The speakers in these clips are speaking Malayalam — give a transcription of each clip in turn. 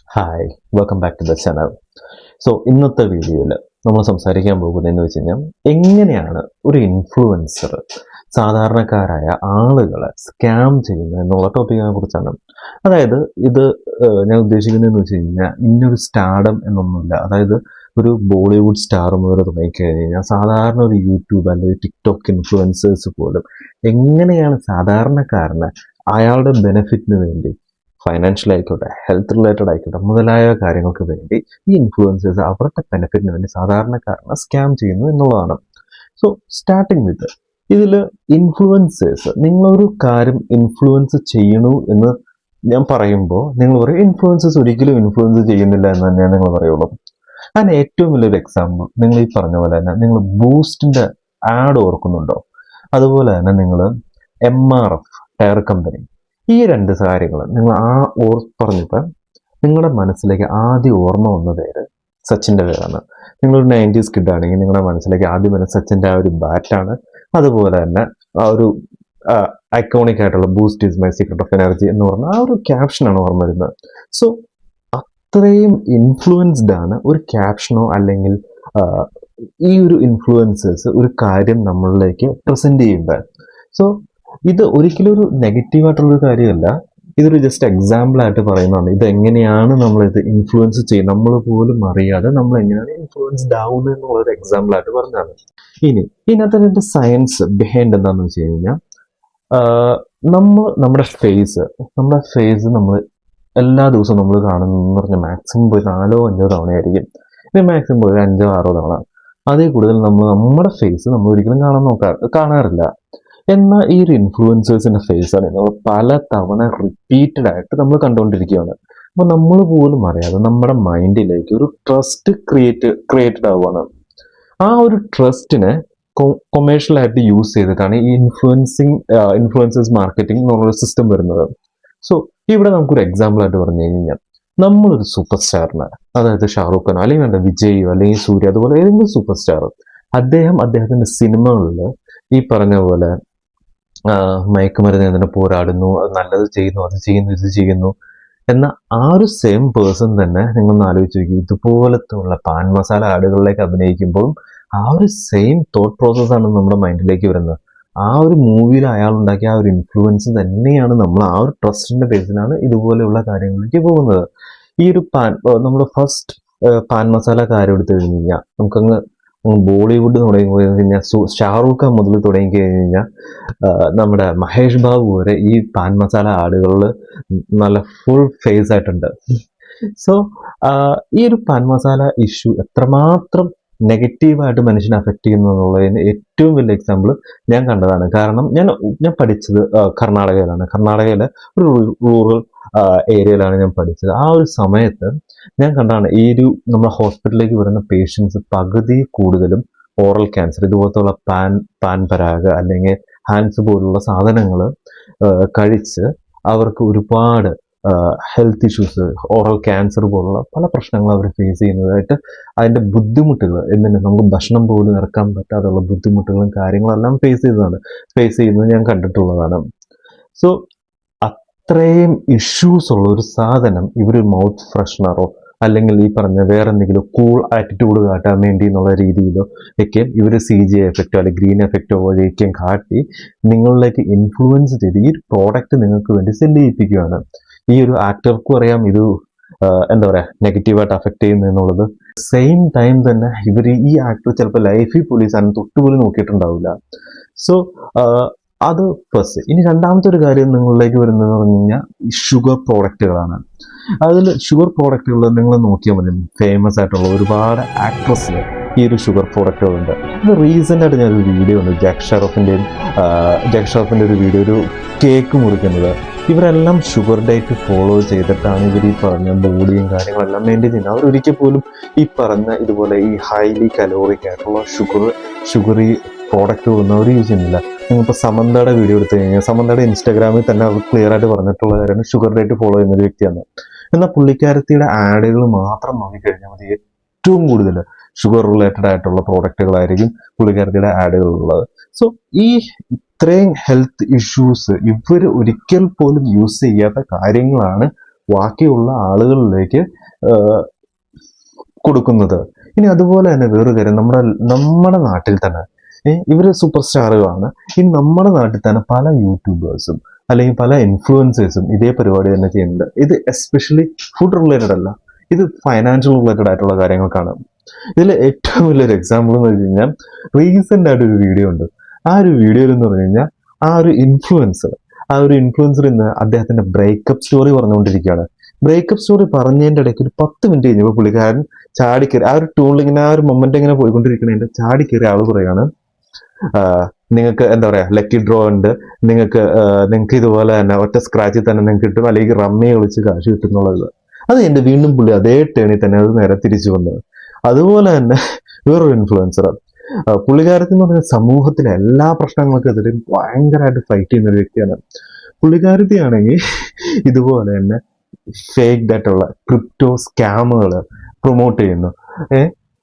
Hi, welcome back to the channel. ഇന്നത്തെ വീഡിയോയിൽ നമ്മൾ സംസാരിക്കാൻ പോകുന്നതെന്ന് വെച്ച് കഴിഞ്ഞാൽ എങ്ങനെയാണ് ഒരു ഇൻഫ്ലുവൻസർ സാധാരണക്കാരായ ആളുകളെ സ്കാം ചെയ്യുന്നത് എന്നുള്ള ടോപ്പിക്കിനെ കുറിച്ചാണ്. അതായത് ഇത് ഞാൻ ഉദ്ദേശിക്കുന്നതെന്ന് വെച്ച് കഴിഞ്ഞാൽ ഇന്നൊരു സ്റ്റാർഡം എന്നൊന്നുമില്ല. അതായത് ഒരു ബോളിവുഡ് സ്റ്റാർ മുതൽ തുടങ്ങിക്കഴിഞ്ഞ് കഴിഞ്ഞാൽ സാധാരണ ഒരു യൂട്യൂബ് അല്ലെങ്കിൽ ടിക്ടോക്ക് ഇൻഫ്ലുവൻസേഴ്സ് പോലും എങ്ങനെയാണ് സാധാരണക്കാരന് അയാളുടെ ബെനിഫിറ്റിന് വേണ്ടി ഫൈനാൻഷ്യൽ ആയിക്കോട്ടെ, ഹെൽത്ത് റിലേറ്റഡ് ആയിക്കോട്ടെ, മുതലായ കാര്യങ്ങൾക്ക് വേണ്ടി ഈ ഇൻഫ്ലുവൻസേഴ്സ് അവരുടെ ബെനിഫിറ്റിന് വേണ്ടി സാധാരണക്കാരനെ സ്കാം ചെയ്യുന്നു എന്നുള്ളതാണ്. സ്റ്റാർട്ടിങ് വിത്ത് ഇതിൽ ഇൻഫ്ലുവൻസേഴ്സ്, നിങ്ങളൊരു കാര്യം ഇൻഫ്ലുവൻസ് ചെയ്യണു എന്ന് ഞാൻ പറയുമ്പോൾ നിങ്ങൾ പറയും ഇൻഫ്ലുവൻസേഴ്സ് ഒരിക്കലും ഇൻഫ്ലുവൻസ് ചെയ്യുന്നില്ല എന്ന് തന്നെയാണ് നിങ്ങൾ പറയുള്ളൂ. അതിന് ഏറ്റവും വലിയൊരു എക്സാമ്പിൾ നിങ്ങൾ ഈ പറഞ്ഞ പോലെ തന്നെ നിങ്ങൾ ബൂസ്റ്റിന്റെ ആഡ് ഓർക്കുന്നുണ്ടോ? അതുപോലെ തന്നെ നിങ്ങൾ MRF ടയർ കമ്പനി, ഈ രണ്ട് കാര്യങ്ങൾ നിങ്ങൾ പറഞ്ഞപ്പോൾ നിങ്ങളുടെ മനസ്സിലേക്ക് ആദ്യം ഓർമ്മ വന്ന പേര് സച്ചിൻ്റെ പേരാണ്. നിങ്ങളൊരു 90s കിഡ് ആണെങ്കിൽ നിങ്ങളുടെ മനസ്സിലേക്ക് ആദ്യം വരുന്ന സച്ചിൻ്റെ ആ ഒരു ബാറ്റാണ്. അതുപോലെ തന്നെ ആ ഒരു ഐക്കോണിക് ആയിട്ടുള്ള boost is my secret of energy എന്ന് പറഞ്ഞ ആ ഒരു ക്യാപ്ഷനാണ് ഓർമ്മ വരുന്നത്. അത്രയും ഇൻഫ്ലുവൻസ്ഡ് ആണ് ഒരു ക്യാപ്ഷനോ അല്ലെങ്കിൽ ഈ ഒരു ഇൻഫ്ലുവൻസേഴ്സ് ഒരു കാര്യം നമ്മളിലേക്ക് പ്രസന്റ് ചെയ്യുന്നത്. ഇത് ഒരിക്കലും ഒരു നെഗറ്റീവായിട്ടുള്ളൊരു കാര്യമല്ല, ഇതൊരു ജസ്റ്റ് എക്സാമ്പിൾ ആയിട്ട് പറയുന്നതാണ്. ഇതെങ്ങനെയാണ് നമ്മളിത് ഇൻഫ്ലുവൻസ് ചെയ്യുന്നത്, നമ്മൾ പോലും അറിയാതെ നമ്മൾ എങ്ങനെയാണ് ഇൻഫ്ലുവൻസ്ഡ് ആവുന്നത് എന്നുള്ളൊരു എക്സാമ്പിൾ ആയിട്ട് പറഞ്ഞതാണ്. ഇതിനകത്ത് സയൻസ് ബിഹൈൻഡ് എന്താണെന്ന് വെച്ച് കഴിഞ്ഞാൽ നമ്മുടെ ഫേസ് നമ്മൾ എല്ലാ ദിവസവും നമ്മൾ കാണുന്നതെന്ന് പറഞ്ഞാൽ മാക്സിമം പോയി 4-5 തവണയായിരിക്കും. ഇത് മാക്സിമം പോയി 5-6 തവണ. അതിൽ കൂടുതൽ നമ്മുടെ ഫേസ് നമ്മൾ ഒരിക്കലും കാണാറില്ല. എന്നാൽ ഈ ഒരു ഇൻഫ്ലുവൻസേഴ്സിന്റെ ഫേസാണ് നമ്മൾ പല തവണ റിപ്പീറ്റഡ് ആയിട്ട് നമ്മൾ കണ്ടുകൊണ്ടിരിക്കുകയാണ്. അപ്പോൾ നമ്മൾ പോലും അറിയാതെ നമ്മുടെ മൈൻഡിലേക്ക് ഒരു ട്രസ്റ്റ് ക്രിയേറ്റഡ് ആവുകയാണ്. ആ ഒരു ട്രസ്റ്റിനെ കൊമേഴ്ഷ്യൽ ആയിട്ട് യൂസ് ചെയ്തിട്ടാണ് ഈ ഇൻഫ്ലുവൻസേഴ്സ് മാർക്കറ്റിംഗ് എന്നുള്ള സിസ്റ്റം വരുന്നത്. ഇവിടെ നമുക്കൊരു എക്സാമ്പിൾ ആയിട്ട് പറഞ്ഞു കഴിഞ്ഞാൽ നമ്മളൊരു സൂപ്പർ സ്റ്റാറിനെ, അതായത് ഷാറൂഖ് ഖാനോ അല്ലെങ്കിൽ വിജയോ അല്ലെങ്കിൽ സൂര്യ, അതുപോലെ ഏതെങ്കിലും സൂപ്പർ സ്റ്റാർ അദ്ദേഹത്തിന്റെ സിനിമകളിൽ ഈ പറഞ്ഞ പോലെ മയക്കുമരുന്നിനെതിരെ പോരാടുന്നു, അത് നല്ലത് ചെയ്യുന്നു, അത് ചെയ്യുന്നു, ഇത് ചെയ്യുന്നു എന്ന ആ ഒരു സെയിം പേഴ്സൺ തന്നെ നിങ്ങളൊന്ന് ആലോചിച്ച് നോക്കി ഇതുപോലത്തെ ഉള്ള പാൻ മസാല ആടുകളിലേക്ക് അഭിനയിക്കുമ്പോഴും ആ ഒരു സെയിം തോട്ട് പ്രോസസ്സാണ് നമ്മുടെ മൈൻഡിലേക്ക് വരുന്നത്. ആ ഒരു മൂവിയിൽ അയാൾ ഉണ്ടാക്കിയ ആ ഒരു ഇൻഫ്ലുവൻസ് തന്നെയാണ് നമ്മൾ ആ ഒരു ട്രസ്റ്റിന്റെ ബേസിലാണ് ഇതുപോലെയുള്ള കാര്യങ്ങളിലേക്ക് പോകുന്നത്. ഈ ഒരു നമ്മുടെ ഫസ്റ്റ് പാൻ മസാല കാര്യം എടുത്തു കഴിഞ്ഞ് കഴിഞ്ഞാൽ നമുക്കങ്ങ് ബോളിവുഡ് തുടങ്ങി കഴിഞ്ഞാൽ ഷാറൂഖ് ഖാൻ മുതൽ തുടങ്ങി കഴിഞ്ഞ് കഴിഞ്ഞാൽ നമ്മുടെ മഹേഷ് ബാബു വരെ ഈ പാൻ മസാല ആടുകളിൽ നല്ല ഫുൾ ഫേസ് ആയിട്ടുണ്ട്. ഈ ഒരു പാൻ മസാല ഇഷ്യൂ എത്രമാത്രം നെഗറ്റീവായിട്ട് മനുഷ്യനെ അഫക്റ്റ് ചെയ്യുന്നു എന്നുള്ളതിന് ഏറ്റവും വലിയ എക്സാമ്പിൾ ഞാൻ കണ്ടതാണ്. കാരണം ഞാൻ പഠിച്ചത് കർണാടകയിലെ ഒരു റൂറൽ ഏരിയയിലാണ് ഞാൻ പഠിച്ചത്. ആ ഒരു സമയത്ത് ഞാൻ കണ്ടാണ് ഈ ഒരു നമ്മുടെ ഹോസ്പിറ്റലിലേക്ക് വരുന്ന പേഷ്യൻസ് പകുതി കൂടുതലും ഓറൽ ക്യാൻസർ, ഇതുപോലത്തുള്ള പാൻ പരാഗ അല്ലെങ്കിൽ ഹാൻഡ്സ് പോലുള്ള സാധനങ്ങൾ കഴിച്ച് അവർക്ക് ഒരുപാട് ഹെൽത്ത് ഇഷ്യൂസ്, ഓറൽ ക്യാൻസർ പോലുള്ള പല പ്രശ്നങ്ങളും അവർ ഫേസ് ചെയ്യുന്നതായിട്ട് അതിൻ്റെ ബുദ്ധിമുട്ടുകൾ നമുക്ക് ഭക്ഷണം പോലും ഇറക്കാൻ പറ്റാതെയുള്ള ബുദ്ധിമുട്ടുകളും കാര്യങ്ങളെല്ലാം ഫേസ് ചെയ്യുന്നത് ഞാൻ കണ്ടിട്ടുള്ളതാണ്. അത്രയും ഇഷ്യൂസ് ഉള്ള ഒരു സാധനം ഇവർ മൗത്ത് ഫ്രഷ്നറോ അല്ലെങ്കിൽ ഈ പറഞ്ഞ വേറെ എന്തെങ്കിലും കൂൾ ആറ്റിറ്റ്യൂഡ് കാട്ടാൻ വേണ്ടി എന്നുള്ള രീതിയിലോ ഒക്കെ ഇവർ CGI എഫക്റ്റോ അല്ലെങ്കിൽ ഗ്രീൻ എഫക്റ്റോ വഴിയൊക്കെയും കാട്ടി നിങ്ങളിലേക്ക് ഇൻഫ്ലുവൻസ് ചെയ്ത് ഈ ഒരു പ്രോഡക്റ്റ് നിങ്ങൾക്ക് വേണ്ടി സെല് ചെയ്യിപ്പിക്കുകയാണ്. ഈ ഒരു ആക്ടർക്കും അറിയാം ഇത് എന്താ പറയുക നെഗറ്റീവായിട്ട് അഫക്റ്റ് ചെയ്യുന്നു എന്നുള്ളത്. സെയിം ടൈം തന്നെ ഇവർ ഈ ആക്ടർ ചിലപ്പോൾ ലൈഫിൽ പോലീസാണ് തൊട്ടുപോലും നോക്കിയിട്ടുണ്ടാവില്ല. അത് ഫസ്റ്റ്. ഇനി രണ്ടാമത്തെ ഒരു കാര്യം നിങ്ങളിലേക്ക് വരുന്നതെന്ന് പറഞ്ഞു കഴിഞ്ഞാൽ ഈ ഷുഗർ പ്രോഡക്റ്റുകളാണ്. അതിൽ ഷുഗർ പ്രോഡക്റ്റുകൾ നിങ്ങൾ നോക്കിയാൽ മതി, ഫേമസ് ആയിട്ടുള്ള ഒരുപാട് ആക്ട്രസിന് ഈ ഒരു ഷുഗർ പ്രോഡക്റ്റുകളുണ്ട്. അത് റീസെൻ്റ് ആയിട്ട് ഞാനൊരു വീഡിയോ ഉണ്ട്, ജാക്ക് ഷറഫിൻ്റെ ഒരു വീഡിയോ, ഒരു കേക്ക് മുറിക്കുന്നത്. ഇവരെല്ലാം ഷുഗർ ഡയറ്റ് ഫോളോ ചെയ്തിട്ടാണ് ഇവർ ഈ പറഞ്ഞ ബോഡിയും കാര്യങ്ങളെല്ലാം മെയിൻറ്റെയിൻ ചെയ്യുന്നത്. അവർ ഒരിക്കൽ പോലും ഈ പറഞ്ഞ ഇതുപോലെ ഈ ഹൈലി കലോറിക് ആയിട്ടുള്ള ഷുഗറി പ്രോഡക്റ്റുകളൊന്നും അവർ യൂസ് ചെയ്യുന്നില്ല. നിങ്ങളിപ്പോൾ സമന്തയുടെ വീഡിയോ എടുത്തു കഴിഞ്ഞാൽ സമന്തയുടെ ഇൻസ്റ്റാഗ്രാമിൽ തന്നെ അവർ ക്ലിയർ ആയിട്ട് പറഞ്ഞിട്ടുള്ള കാര്യമാണ് ഷുഗർ ഡയറ്റ് ഫോളോ ചെയ്യുന്ന ഒരു വ്യക്തിയാണ്. എന്നാൽ പുള്ളിക്കാരത്തിയുടെ ആഡുകൾ മാത്രം നോക്കിക്കഴിഞ്ഞാൽ മതി ഏറ്റവും കൂടുതൽ ഷുഗർ റിലേറ്റഡ് ആയിട്ടുള്ള പ്രോഡക്റ്റുകളായിരിക്കും പുള്ളിക്കാരത്തിയുടെ ആഡുകളുള്ളത്. ഈ ഇത്രയും ഹെൽത്ത് ഇഷ്യൂസ് ഇവർ ഒരിക്കൽ പോലും യൂസ് ചെയ്യാത്ത കാര്യങ്ങളാണ് ബാക്കിയുള്ള ആളുകളിലേക്ക് കൊടുക്കുന്നത്. ഇനി അതുപോലെ തന്നെ വേറൊരു കാര്യം, നമ്മുടെ നാട്ടിൽ തന്നെ ഇവര് സൂപ്പർ സ്റ്റാറുകളാണ്. ഇനി നമ്മുടെ നാട്ടിൽ തന്നെ പല യൂട്യൂബേഴ്സും അല്ലെങ്കിൽ പല ഇൻഫ്ലുവൻസേഴ്സും ഇതേ പരിപാടി തന്നെ ചെയ്യുന്നുണ്ട്. ഇത് എസ്പെഷ്യലി ഫുഡ് റിലേറ്റഡ് അല്ല, ഇത് ഫൈനാൻഷ്യൽ റിലേറ്റഡ് ആയിട്ടുള്ള കാര്യങ്ങൾക്കാണ്. ഇതിൽ ഏറ്റവും വലിയൊരു എക്സാമ്പിൾ എന്ന് വെച്ച് കഴിഞ്ഞാൽ റീസെന്റ് ആയിട്ടൊരു വീഡിയോ ഉണ്ട്. ആ ഒരു വീഡിയോയിൽ എന്ന് പറഞ്ഞു കഴിഞ്ഞാൽ ആ ഒരു ഇൻഫ്ലുവൻസർ ഇന്ന് അദ്ദേഹത്തിന്റെ ബ്രേക്കപ്പ് സ്റ്റോറി പറഞ്ഞുകൊണ്ടിരിക്കുകയാണ്. ബ്രേക്കപ്പ് സ്റ്റോറി പറഞ്ഞതിന്റെ ഇടയ്ക്ക് ഒരു 10 മിനിറ്റ് കഴിഞ്ഞപ്പോൾ പുള്ളിക്കാരൻ ചാടിക്കയറി ആ ഒരു ടൂണിൽ ഇങ്ങനെ ആ ഒരു മൊമെന്റ് ഇങ്ങനെ പോയിക്കൊണ്ടിരിക്കുന്നതിന്റെ ചാടിക്കയറി ആള് പറയാണ്, നിങ്ങൾക്ക് എന്താ പറയാ ലക്കി ഡ്രോ ഉണ്ട്, നിങ്ങൾക്ക് ഇതുപോലെ തന്നെ ഒറ്റ സ്ക്രാച്ചിൽ തന്നെ നിങ്ങൾക്ക് കിട്ടും, അല്ലെങ്കിൽ റമ്മി കളിച്ച് കാശ് കിട്ടുന്നുള്ളത്. അത് എന്റെ വീണ്ടും പുള്ളി അതേ ടേണിൽ തന്നെ അത് നേരെ തിരിച്ചു വന്നത്. അതുപോലെ തന്നെ വേറൊരു ഇൻഫ്ലുവൻസർ, പുള്ളിക്കാരത്തി എന്ന് പറഞ്ഞ സമൂഹത്തിലെ എല്ലാ പ്രശ്നങ്ങൾക്കെതിരെയും ഭയങ്കരമായിട്ട് ഫൈറ്റ് ചെയ്യുന്ന ഒരു വ്യക്തിയാണ്. പുള്ളിക്കാരത്തിയാണെങ്കിൽ ഇതുപോലെ തന്നെ ഫേക്ഡ് ആയിട്ടുള്ള ക്രിപ്റ്റോ സ്കാമുകൾ പ്രൊമോട്ട് ചെയ്യുന്നു.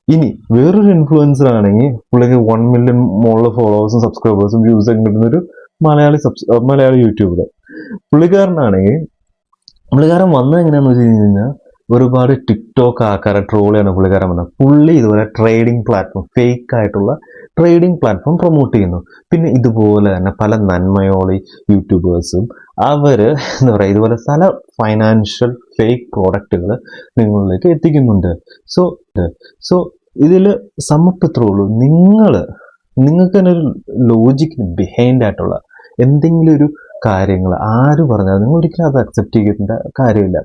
ഇനി വേറൊരു ഇൻഫ്ലുവൻസർ ആണെങ്കിൽ പുള്ളിക്ക് 1 മില്യൺ മുകളിൽ ഫോളോവേഴ്സും സബ്സ്ക്രൈബേഴ്സും വ്യൂസ് ഒക്കെ കിട്ടുന്ന ഒരു മലയാളി യൂട്യൂബർ. പുള്ളിക്കാരൻ വന്നത് എങ്ങനെയാണെന്ന് വെച്ച് കഴിഞ്ഞാൽ ഒരുപാട് ടിക്ടോക്ക് ആൾക്കാരെ ട്രോൾ ചെയ്യാണ് പുള്ളിക്കാരൻ വന്നത്. പുള്ളി ഇതുപോലെ ട്രേഡിംഗ് പ്ലാറ്റ്ഫോം, ഫേക്ക് ആയിട്ടുള്ള ട്രേഡിംഗ് പ്ലാറ്റ്ഫോം പ്രൊമോട്ട് ചെയ്യുന്നു. പിന്നെ ഇതുപോലെ തന്നെ പല നന്മയോളി യൂട്യൂബേഴ്സും അവര് എന്താ പറയുക ഇതുപോലെ പല ഫൈനാൻഷ്യൽ ഫേക്ക് പ്രോഡക്റ്റുകൾ നിങ്ങളിലേക്ക് എത്തിക്കുന്നുണ്ട്. സോ ഇതിൽ സമപ്പത്രേ ഉള്ളൂ, നിങ്ങൾക്ക് തന്നെ ഒരു ലോജിക്കിന് ബിഹൈൻഡ് ആയിട്ടുള്ള എന്തെങ്കിലും ഒരു കാര്യങ്ങൾ ആര് പറഞ്ഞാൽ നിങ്ങൾ ഒരിക്കലും അത് അക്സെപ്റ്റ് ചെയ്യേണ്ട കാര്യമില്ല.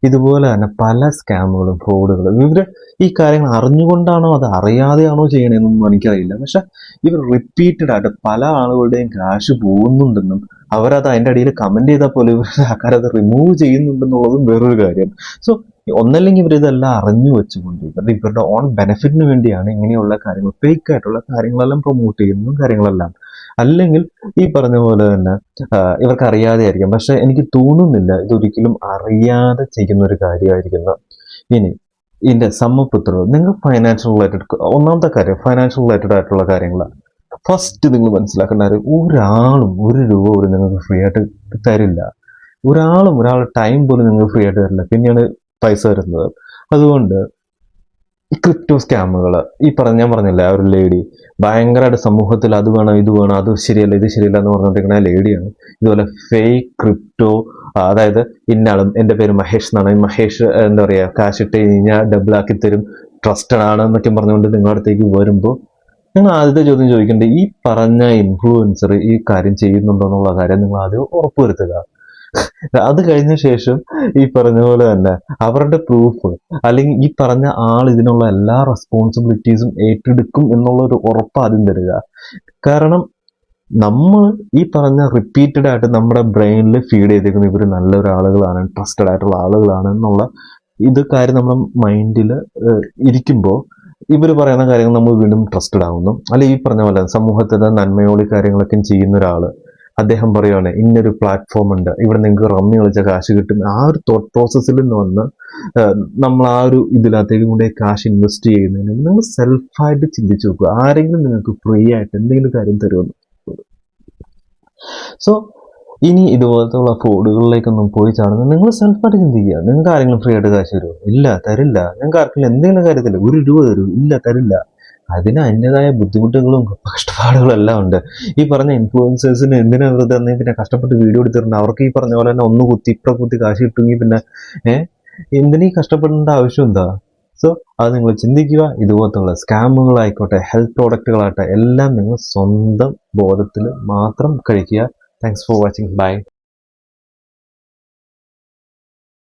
ഇതുപോലെ തന്നെ പല സ്കാമുകളും ഫ്രോഡുകളും ഇവര് ഈ കാര്യങ്ങൾ അറിഞ്ഞുകൊണ്ടാണോ അത് അറിയാതെയാണോ ചെയ്യണമെന്നൊന്നും എനിക്കറിയില്ല. പക്ഷെ ഇവർ റിപ്പീറ്റഡ് ആയിട്ട് പല ആളുകളുടെയും കാശ് പോകുന്നുണ്ടെന്നും അവരത് അതിൻ്റെ അടിയിൽ കമന്റ് ചെയ്താൽ പോലും ഇവരുടെ ആൾക്കാരത് റിമൂവ് ചെയ്യുന്നുണ്ടെന്നുള്ളതും വേറൊരു കാര്യം. സോ ഒന്നല്ലെങ്കിൽ ഇവരിതെല്ലാം അറിഞ്ഞു വെച്ചുകൊണ്ട് ഇവരുടെ ഓൺ ബെനിഫിറ്റിന് വേണ്ടിയാണ് ഇങ്ങനെയുള്ള കാര്യങ്ങൾ, ഫേക്ക് ആയിട്ടുള്ള കാര്യങ്ങളെല്ലാം പ്രൊമോട്ട് ചെയ്യുന്നതും കാര്യങ്ങളെല്ലാം. അല്ലെങ്കിൽ ഈ പറഞ്ഞ പോലെ തന്നെ ഇവർക്ക് അറിയാതെ ആയിരിക്കും. പക്ഷെ എനിക്ക് തോന്നുന്നില്ല ഇതൊരിക്കലും അറിയാതെ ചെയ്യുന്ന ഒരു കാര്യമായിരിക്കുന്നു. ഇനി ഇതിന്റെ സമ്മപുത്രങ്ങൾ, നിങ്ങൾ ഫൈനാൻഷ്യൽ റിലേറ്റഡ്, ഒന്നാമത്തെ കാര്യം ഫൈനാൻഷ്യൽ റിലേറ്റഡ് ആയിട്ടുള്ള കാര്യങ്ങളാണ്. ഫസ്റ്റ് നിങ്ങൾ മനസ്സിലാക്കേണ്ട കാര്യം, ഒരാളും 1 രൂപ പോലും നിങ്ങൾക്ക് ഫ്രീ ആയിട്ട് തരില്ല. ഒരാളുടെ ടൈം പോലും നിങ്ങൾക്ക് ഫ്രീ ആയിട്ട് തരില്ല, പിന്നെയാണ് പൈസ വരുന്നത്. അതുകൊണ്ട് ഈ ക്രിപ്റ്റോ സ്കാമുകൾ, ഞാൻ പറഞ്ഞില്ല ആ ഒരു ലേഡി ഭയങ്കരമായിട്ട് സമൂഹത്തിൽ അത് വേണം ഇത് വേണം, അത് ശരിയല്ല ഇത് ശരിയല്ല എന്ന് പറഞ്ഞുകൊണ്ടിരിക്കുന്ന ലേഡിയാണ് ഇതുപോലെ ഫേക്ക് ക്രിപ്റ്റോ, അതായത് ഇന്നാളും എൻ്റെ പേര് മഹേഷ് എന്നാണ്, മഹേഷ് എന്താ പറയുക കാശ് ഇട്ട് കഴിഞ്ഞാൽ ഡബിൾ ആക്കി തരും, ട്രസ്റ്റഡ് ആണ് എന്നൊക്കെ പറഞ്ഞുകൊണ്ട് നിങ്ങളുടെ അടുത്തേക്ക് വരുമ്പോൾ നിങ്ങൾ ആദ്യത്തെ ചോദ്യം ചോദിക്കേണ്ടത് ഈ പറഞ്ഞ ഇൻഫ്ലുവൻസർ ഈ കാര്യം ചെയ്യുന്നുണ്ടോ എന്നുള്ള കാര്യം നിങ്ങൾ ആദ്യം ഉറപ്പുവരുത്തുക. അത് കഴിഞ്ഞ ശേഷം ഈ പറഞ്ഞ പോലെ തന്നെ അവരുടെ പ്രൂഫ് അല്ലെങ്കിൽ ഈ പറഞ്ഞ ആൾ ഇതിനുള്ള എല്ലാ റെസ്പോൺസിബിലിറ്റീസും ഏറ്റെടുക്കും എന്നുള്ള ഒരു ഉറപ്പ് ആദ്യം തരിക. കാരണം നമ്മൾ ഈ പറഞ്ഞ റിപ്പീറ്റഡ് ആയിട്ട് നമ്മുടെ ബ്രെയിനിൽ ഫീഡ് ചെയ്തേക്കുന്ന ഇവർ നല്ലൊരു ആളുകളാണ്, ട്രസ്റ്റഡ് ആയിട്ടുള്ള ആളുകളാണ് എന്നുള്ള കാര്യം നമ്മുടെ മൈൻഡിൽ ഇരിക്കുമ്പോൾ ഇവർ പറയുന്ന കാര്യങ്ങൾ നമ്മൾ വീണ്ടും ട്രസ്റ്റഡ് ആവുന്നു. അല്ലെങ്കിൽ ഈ പറഞ്ഞ പോലെ സമൂഹത്തിൻ്റെ നന്മയോളി കാര്യങ്ങളൊക്കെ ചെയ്യുന്ന ഒരാൾ അദ്ദേഹം പറയുകയാണ് ഇന്നൊരു പ്ലാറ്റ്ഫോം ഉണ്ട്, ഇവിടെ നിങ്ങൾക്ക് റമ്മി കളിച്ച കാശ് കിട്ടും. ആ ഒരു തോട്ട് പ്രോസസ്സിൽ നിന്ന് വന്ന് നമ്മൾ ആ ഒരു ഇതിനകത്തേക്ക് കൊണ്ട് കാശ് ഇൻവെസ്റ്റ് ചെയ്യുന്നതിന് നിങ്ങൾ സെൽഫായിട്ട് ചിന്തിച്ചു നോക്കുക, ആരെങ്കിലും നിങ്ങൾക്ക് ഫ്രീ ആയിട്ട് എന്തെങ്കിലും കാര്യം തരുമെന്ന്. സോ ഇനി ഇതുപോലത്തുള്ള ഫ്രോഡുകളിലേക്കൊന്നും പോയി ചാടുന്നത് നിങ്ങൾ സെൽഫായിട്ട് ചിന്തിക്കുക. നിങ്ങൾക്ക് ആരെങ്കിലും ഫ്രീ ആയിട്ട് കാശ് തരുമോ? ഇല്ല, തരില്ല. നിങ്ങൾക്ക് ആർക്കെങ്കിലും എന്തെങ്കിലും കാര്യത്തില്ല 1 രൂപ തരൂ? ഇല്ല, തരില്ല. അതിന് അതിൻ്റെതായ ബുദ്ധിമുട്ടുകളും കഷ്ടപ്പാടുകളും എല്ലാം ഉണ്ട്. ഈ പറഞ്ഞ ഇൻഫ്ലുവൻസേഴ്സിന് എന്തിനാ വെറുതെ പിന്നെ കഷ്ടപ്പെട്ട് വീഡിയോ എടുത്തിട്ടുണ്ട്, അവർക്ക് ഈ പറഞ്ഞ പോലെ തന്നെ ഒന്ന് കുത്തി ഇപ്പുറം കുത്തി കാശ് കിട്ടുമെങ്കിൽ പിന്നെ എന്തിനീ കഷ്ടപ്പെടേണ്ട ആവശ്യം എന്താ? സോ അത് നിങ്ങൾ ചിന്തിക്കുക. ഇതുപോലത്തുള്ള സ്കാമുകളായിക്കോട്ടെ ഹെൽത്ത് പ്രോഡക്റ്റുകളാകട്ടെ എല്ലാം നിങ്ങൾ സ്വന്തം ബോധത്തിൽ മാത്രം കഴിക്കുക. Thanks for watching. ബൈ.